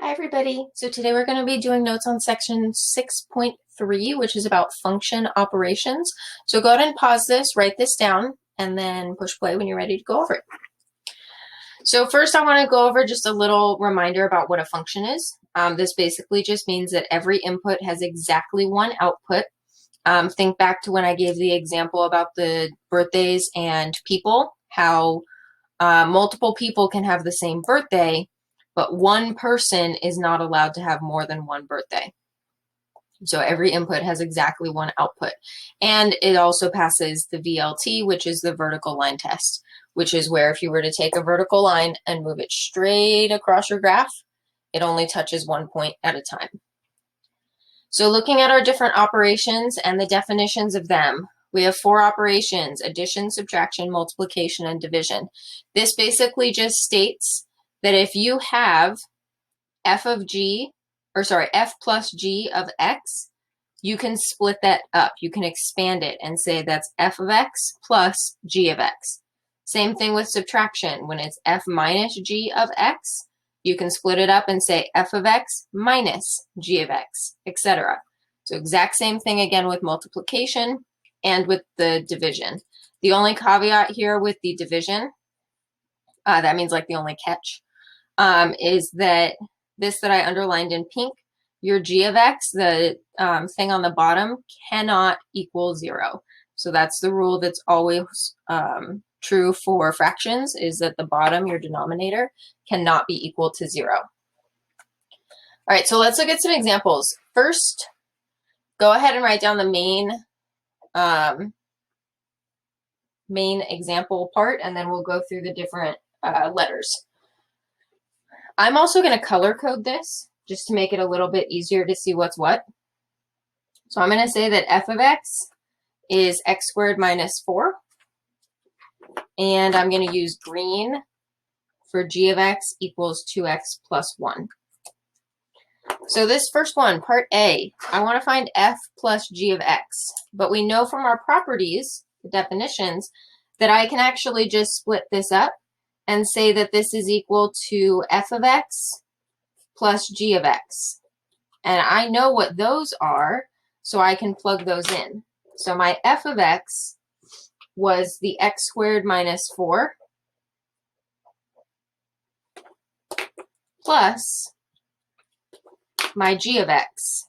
Hi everybody. So today we're going to be doing notes on section 6.3, which is about function operations. So go ahead and pause this, write this down, and then push play when you're ready to go over it. So first I want to go over just a little reminder about what a function is. This basically just means that every input has exactly one output. Think back to when I gave the example about the birthdays and people, how multiple people can have the same birthday, but one person is not allowed to have more than one birthday. So every input has exactly one output. And it also passes the VLT, which is the vertical line test, which is where if you were to take a vertical line and move it straight across your graph, it only touches one point at a time. So looking at our different operations and the definitions of them, we have 4 operations: addition, subtraction, multiplication, and division. This basically just states that if you have f plus g of x, you can split that up. You can expand it and say that's f of x plus g of x. Same thing with subtraction. When it's f minus g of x, you can split it up and say f of x minus g of x, etc. So exact same thing again with multiplication and with the division. The only caveat here with the division, that means like the only catch, is that this that I underlined in pink, your g of x, the thing on the bottom, cannot equal 0. So that's the rule that's always true for fractions, is that the bottom, your denominator, cannot be equal to 0. All right, so let's look at some examples. First, go ahead and write down the main example part, and then we'll go through the different letters. I'm also going to color code this just to make it a little bit easier to see what's what. So I'm going to say that f of x is x squared minus 4. And I'm going to use green for g of x equals 2x plus 1. So this first one, part A, I want to find f plus g of x. But we know from our properties, the definitions, that I can actually just split this up and say that this is equal to f of x plus g of x. And I know what those are, so I can plug those in. So my f of x was the x squared minus 4 plus my g of x,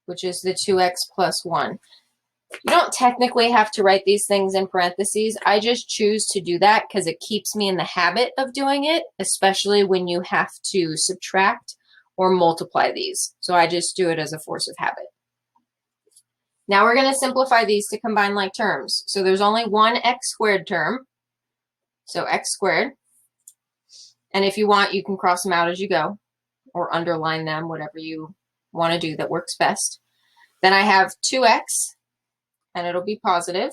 which is the 2x plus 1. You don't technically have to write these things in parentheses. I just choose to do that because it keeps me in the habit of doing it, especially when you have to subtract or multiply these. So I just do it as a force of habit. Now we're going to simplify these to combine like terms. So there's only one x squared term, so x squared. And if you want, you can cross them out as you go or underline them, whatever you want to do that works best. Then I have 2x, and it'll be positive.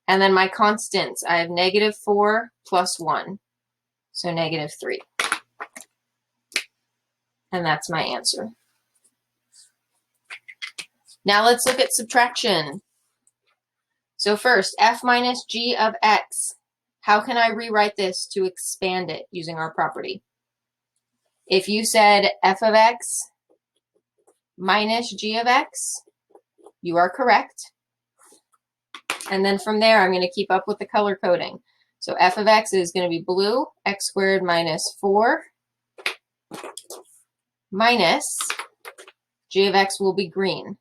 And then my constants, I have negative 4 plus 1, so negative 3. And that's my answer. Now let's look at subtraction. So first, f minus g of x. How can I rewrite this to expand it using our property? If you said f of x minus g of x, you are correct. And then from there, I'm going to keep up with the color coding. So f of x is going to be blue, x squared minus 4, minus g of x will be green,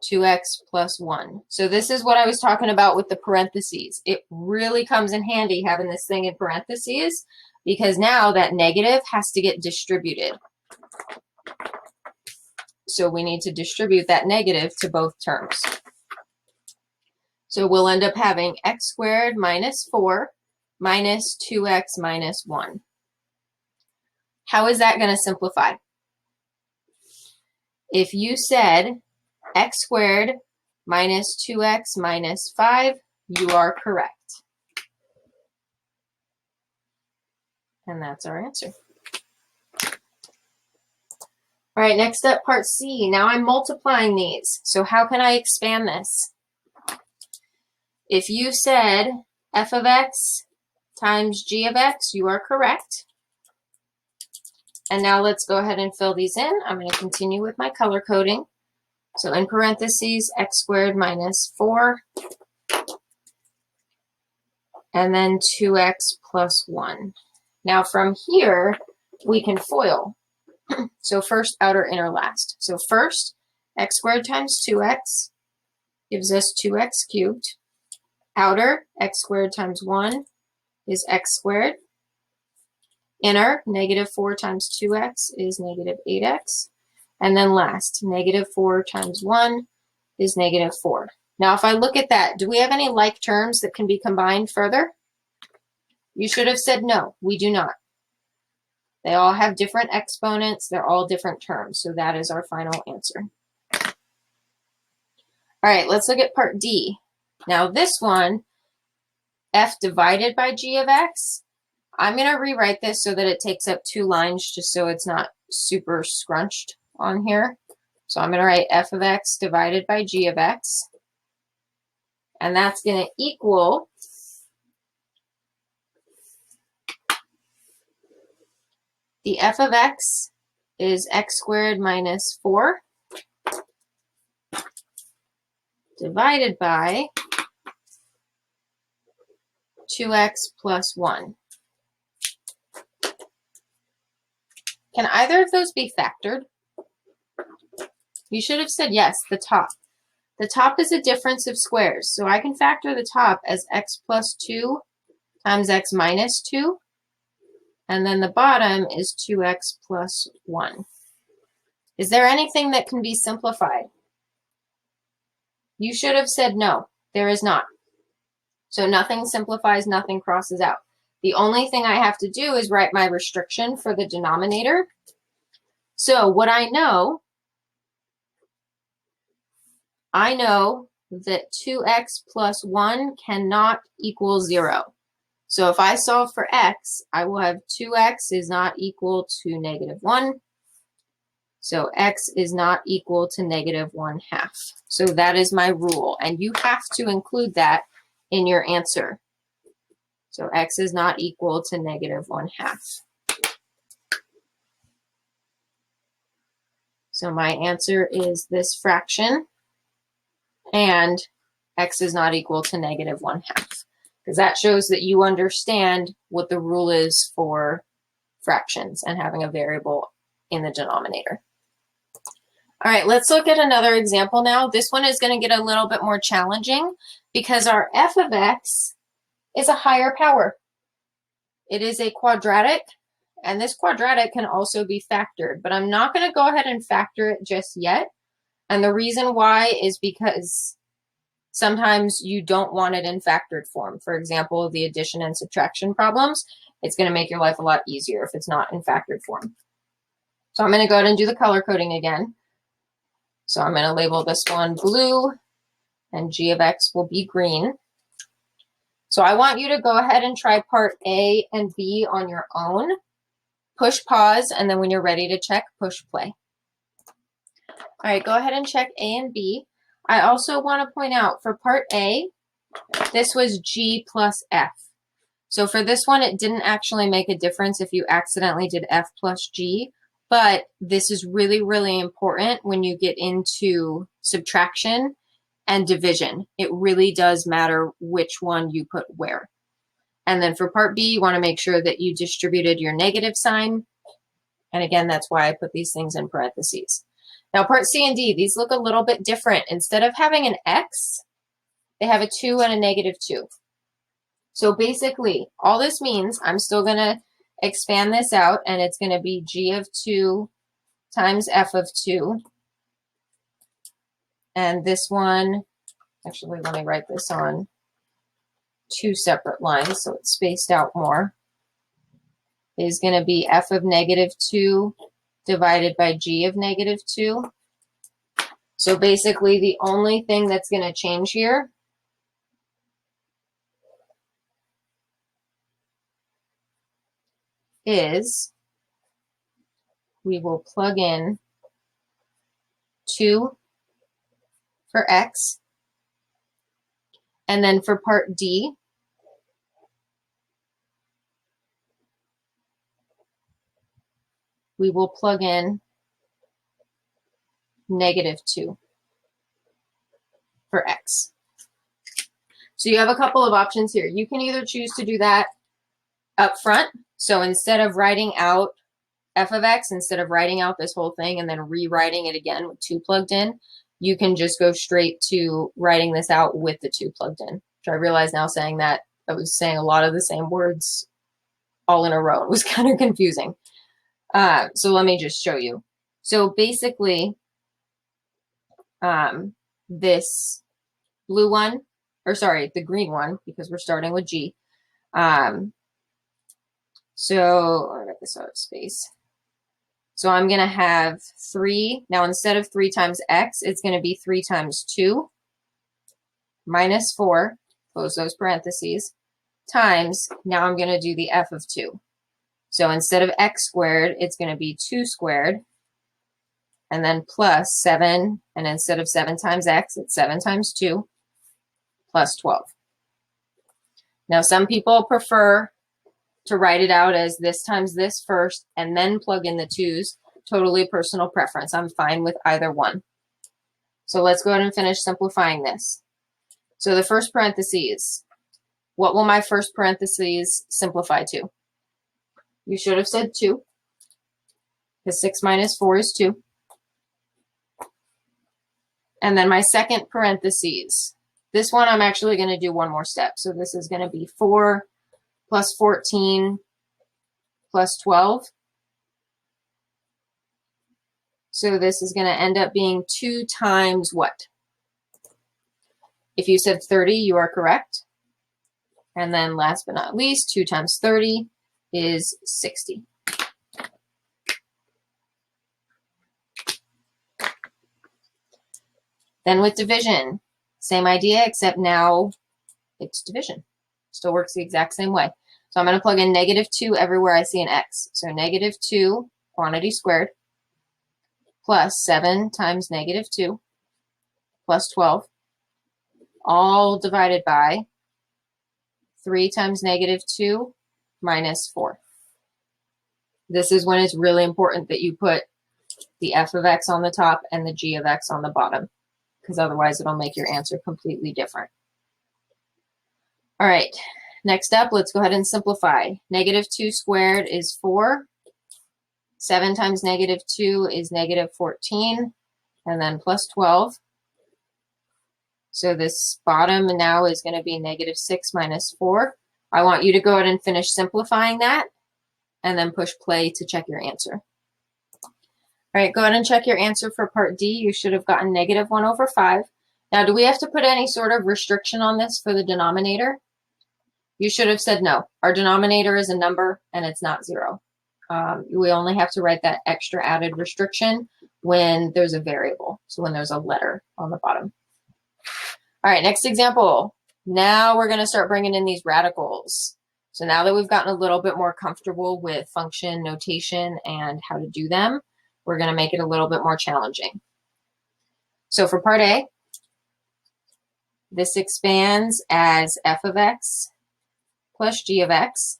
2x plus 1. So this is what I was talking about with the parentheses. It really comes in handy having this thing in parentheses because now that negative has to get distributed. So we need to distribute that negative to both terms. So we'll end up having x squared minus 4 minus 2x minus 1. How is that going to simplify? If you said x squared minus 2x minus 5, you are correct. And that's our answer. All right, next up, part C. Now I'm multiplying these. So how can I expand this? If you said f of x times g of x, you are correct. And now let's go ahead and fill these in. I'm going to continue with my color coding. So in parentheses, x squared minus 4, and then 2x plus 1. Now from here, we can FOIL. So first, outer, inner, last. So first, x squared times 2x gives us 2x cubed. Outer, x squared times 1 is x squared. Inner, negative 4 times 2x is negative 8x. And then last, negative 4 times 1 is negative 4. Now, if I look at that, do we have any like terms that can be combined further? You should have said no, we do not. They all have different exponents. They're all different terms. So that is our final answer. All right, let's look at part D. Now this one, f divided by g of x, I'm going to rewrite this so that it takes up 2 lines just so it's not super scrunched on here. So I'm going to write f of x divided by g of x. And that's going to equal the f of x is x squared minus 4 divided by 2x plus 1. Can either of those be factored? You should have said yes, the top. The top is a difference of squares, so I can factor the top as x plus 2 times x minus 2, and then the bottom is 2x plus 1. Is there anything that can be simplified? You should have said no, there is not. So nothing simplifies, nothing crosses out. The only thing I have to do is write my restriction for the denominator. So what I know that 2x plus 1 cannot equal 0. So if I solve for x, I will have 2x is not equal to negative 1. So x is not equal to negative 1/2. So that is my rule. And you have to include that in your answer. So x is not equal to negative 1/2. So my answer is this fraction, and x is not equal to negative 1/2. Because that shows that you understand what the rule is for fractions and having a variable in the denominator. All right, let's look at another example now. This one is going to get a little bit more challenging because our f of x is a higher power. It is a quadratic, and this quadratic can also be factored, but I'm not going to go ahead and factor it just yet. And the reason why is because sometimes you don't want it in factored form. For example, the addition and subtraction problems, it's going to make your life a lot easier if it's not in factored form. So I'm going to go ahead and do the color coding again. So I'm going to label this one blue, and g of x will be green. So I want you to go ahead and try part A and B on your own. Push pause, and then when you're ready to check, push play. All right, go ahead and check A and B. I also want to point out for part A, this was G plus F. So for this one, it didn't actually make a difference if you accidentally did F plus G, but this is really, really important when you get into subtraction and division. It really does matter which one you put where. And then for part B, you want to make sure that you distributed your negative sign. And again, that's why I put these things in parentheses. Now part C and D, these look a little bit different. Instead of having an X, they have a 2 and a negative 2. So basically, all this means, I'm still going to expand this out, and it's going to be G of 2 times F of 2. And this one, actually, let me write this on 2 separate lines so it's spaced out more, is going to be F of negative 2 divided by G of negative 2. So basically, the only thing that's going to change here is we will plug in 2 for x, and then for part D, we will plug in -2 for x. So you have a couple of options here. You can either choose to do that up front. So instead of writing out f of x, instead of writing out this whole thing and then rewriting it again with 2 plugged in, you can just go straight to writing this out with the 2 plugged in. Which I realize now saying that I was saying a lot of the same words all in a row. It was kind of confusing. So let me just show you. So basically, this blue one, or sorry, the green one, because we're starting with G. So I'll get this out of space. So I'm going to have 3. Now, instead of 3 times x, it's going to be 3 times 2 minus 4, close those parentheses, times, now I'm going to do the f of 2. So instead of x squared, it's going to be 2 squared, and then plus 7, and instead of 7 times x, it's 7 times 2, plus 12. Now, some people prefer to write it out as this times this first, and then plug in the 2's. Totally personal preference. I'm fine with either one. So let's go ahead and finish simplifying this. So the first parentheses, what will my first parentheses simplify to? You should have said 2, because 6 minus 4 is 2. And then my second parentheses, this one I'm actually going to do one more step. So this is going to be 4 plus 14 plus 12. So this is going to end up being 2 times what? If you said 30, you are correct. And then last but not least, 2 times 30 is 60. Then with division, same idea, except now it's division. Still works the exact same way. So I'm going to plug in -2 everywhere I see an x. So -2 quantity squared plus 7 times -2 plus 12, all divided by 3 times -2 minus 4. This is when it's really important that you put the f of x on the top and the g of x on the bottom, because otherwise it'll make your answer completely different. All right, next up, let's go ahead and simplify. -2 squared is 4. 7 times -2 is -14, and then plus 12. So this bottom now is going to be -6 minus 4. I want you to go ahead and finish simplifying that, and then push play to check your answer. All right, go ahead and check your answer for part D. You should have gotten -1/5. Now, do we have to put any sort of restriction on this for the denominator? You should have said no. Our denominator is a number, and it's not 0. We only have to write that extra added restriction when there's a variable, so when there's a letter on the bottom. All right, next example. Now we're going to start bringing in these radicals. So now that we've gotten a little bit more comfortable with function notation and how to do them, we're going to make it a little bit more challenging. So for part A, this expands as f of x plus g of x.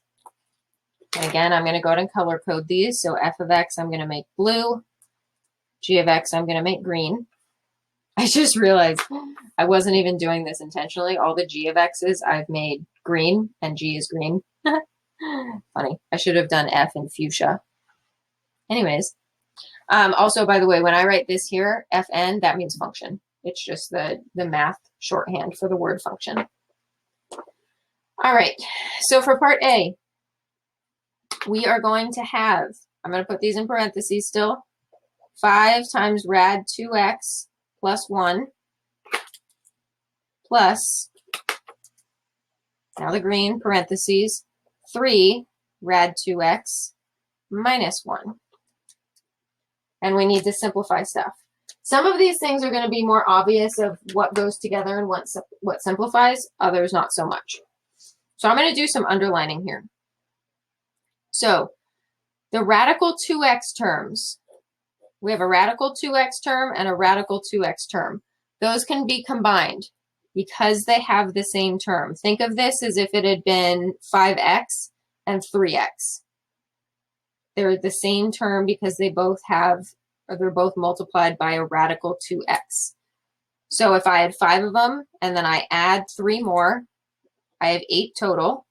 And again, I'm going to go ahead and color code these. So f of x, I'm going to make blue. G of x, I'm going to make green. I just realized I wasn't even doing this intentionally. All the g of x's I've made green, and g is green. Funny. I should have done f in fuchsia. Anyways, also, by the way, when I write this here, fn, that means function. It's just the math shorthand for the word function. All right, so for part A, we are going to have, I'm going to put these in parentheses still, 5 times rad 2x plus 1 plus, now the green, parentheses, 3 rad 2x minus 1. And we need to simplify stuff. Some of these things are going to be more obvious of what goes together and what simplifies, others not so much. So I'm going to do some underlining here. So the radical 2x terms, we have a radical 2x term and a radical 2x term. Those can be combined because they have the same term. Think of this as if it had been 5x and 3x. they're the same term because they both have, or they're both multiplied by a radical 2x. So if I had 5 of them and then I add 3 more, I have 8 total.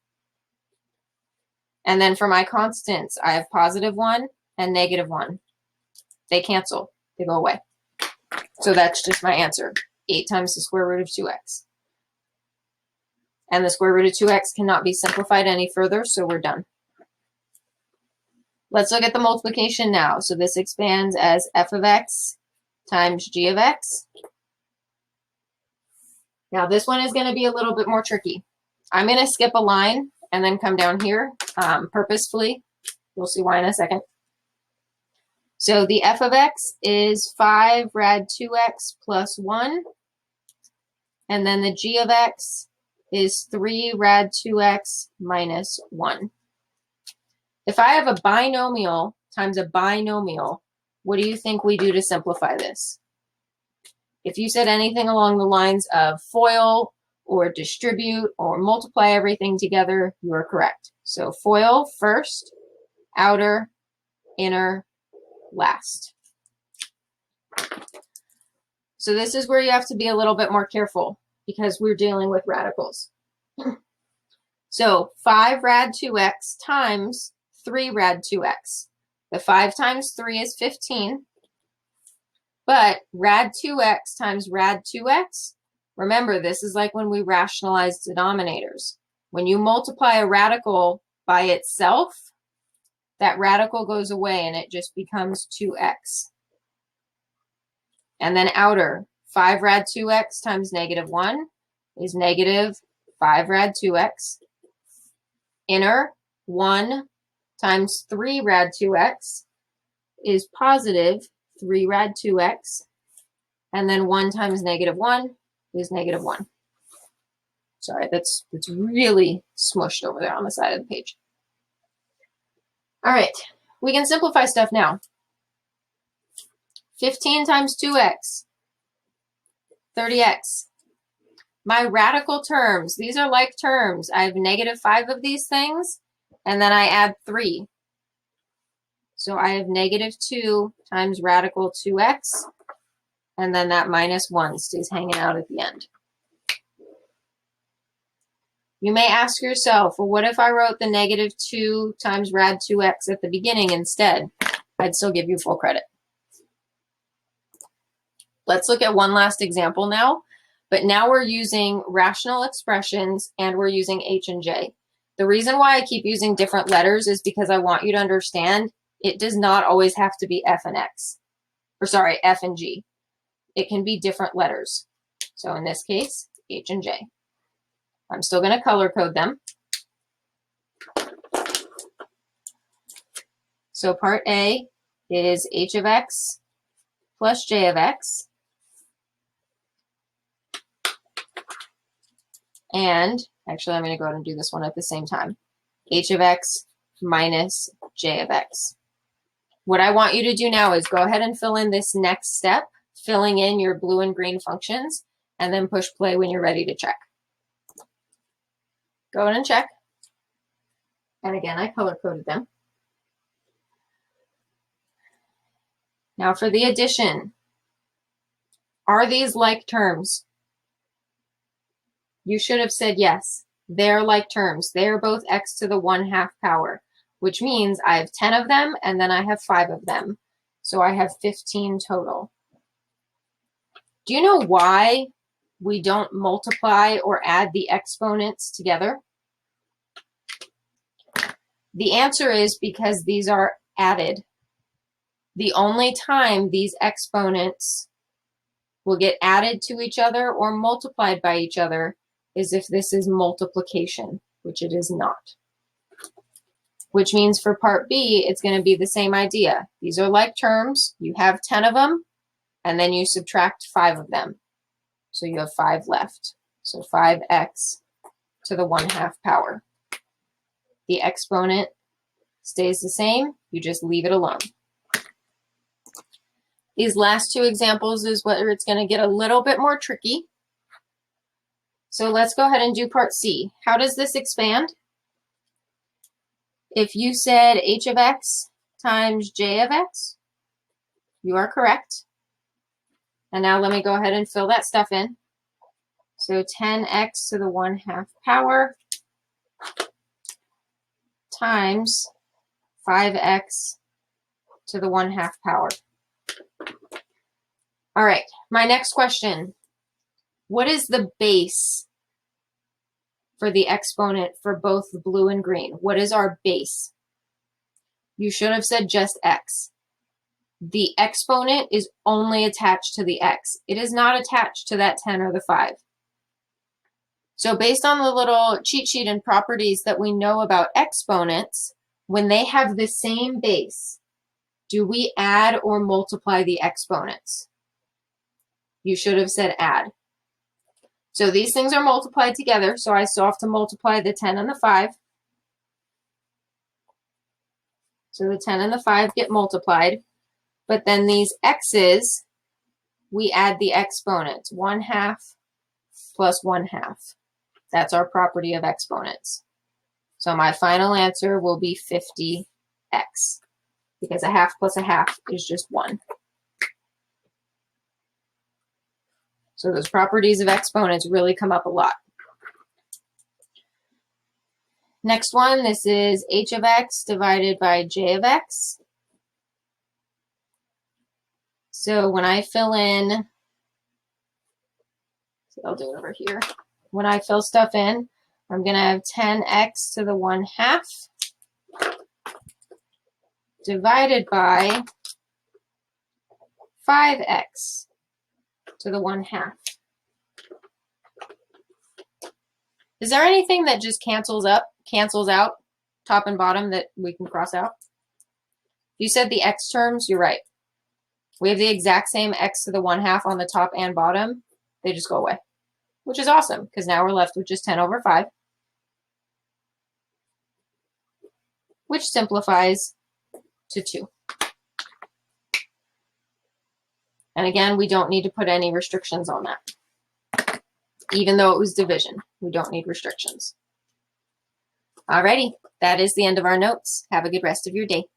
And then for my constants, I have +1 and -1. They cancel, they go away. So that's just my answer, 8 times the square root of 2x. And the square root of 2x cannot be simplified any further, so we're done. Let's look at the multiplication now. So this expands as f of x times g of x. Now this one is going to be a little bit more tricky. I'm going to skip a line and then come down here purposefully. You'll see why in a second. So the f of x is 5 rad 2x plus 1. And then the g of x is 3 rad 2x minus 1. If I have a binomial times a binomial, what do you think we do to simplify this? If you said anything along the lines of FOIL or distribute or multiply everything together, you are correct. So FOIL first, outer, inner, last. So this is where you have to be a little bit more careful because we're dealing with radicals. So 5 rad 2x times 3 rad 2x. The 5 times 3 is 15. But rad 2x times rad 2x, remember this is like when we rationalize denominators. When you multiply a radical by itself, that radical goes away and it just becomes 2x. And then outer, 5 rad 2x times -1 is -5 rad 2x. Inner, 1 times 3 rad 2x is +3 rad 2x. And then 1 times -1 is -1. Sorry, that's really smushed over there on the side of the page. All right, we can simplify stuff now. 15 times 2x, 30x. My radical terms, these are like terms. I have -5 of these things, and then I add 3. So I have -2 times radical 2x, and then that -1 stays hanging out at the end. You may ask yourself, well, what if I wrote the -2 times rad 2x at the beginning instead? I'd still give you full credit. Let's look at one last example now, but now we're using rational expressions and we're using h and j. The reason why I keep using different letters is because I want you to understand it does not always have to be f and x, or sorry, f and g. It can be different letters. So in this case, h and j. I'm still going to color code them. So part A is h of x plus j of x. And actually, I'm going to go ahead and do this one at the same time. H of x minus j of x. What I want you to do now is go ahead and fill in this next step, filling in your blue and green functions, and then push play when you're ready to check. Go ahead and check. And again, I color-coded them. Now for the addition. Are these like terms? You should have said yes. They're like terms. They're both x to the 1/2 power, which means I have 10 of them and then I have 5 of them. So I have 15 total. Do you know why we don't multiply or add the exponents together? The answer is because these are added. The only time these exponents will get added to each other or multiplied by each other is if this is multiplication, which it is not. Which means for part B, it's going to be the same idea. These are like terms. You have 10 of them, and then you subtract 5 of them. So you have 5 left. So 5x to the 1/2 power. The exponent stays the same. You just leave it alone. These last two examples is where it's going to get a little bit more tricky. So let's go ahead and do part C. How does this expand? If you said h of x times j of x. You are correct. And now let me go ahead and fill that stuff in. So 10x to the 1/2 power times 5x to the 1/2 power. All right, my next question. What is the base for the exponent for both blue and green? What is our base? You should have said just x. The exponent is only attached to the x. It is not attached to that 10 or the 5. So based on the little cheat sheet and properties that we know about exponents, when they have the same base, do we add or multiply the exponents? You should have said add. So these things are multiplied together, so I still have to multiply the 10 and the 5. So the 10 and the 5 get multiplied, but then these x's, we add the exponents, 1/2 plus 1/2. That's our property of exponents. So my final answer will be 50x, because 1/2 plus 1/2 is just 1. So those properties of exponents really come up a lot. Next one, this is h of x divided by j of x. So when I fill in, I'll do it over here. When I fill stuff in, I'm going to have 10x to the 1/2 divided by 5x to the 1/2. Is there anything that just cancels out, top and bottom, that we can cross out? You said the x terms, you're right. We have the exact same x to the 1/2 on the top and bottom. They just go away, which is awesome, because now we're left with just 10 over 5, which simplifies to 2. And again, we don't need to put any restrictions on that. Even though it was division, we don't need restrictions. Alrighty, that is the end of our notes. Have a good rest of your day.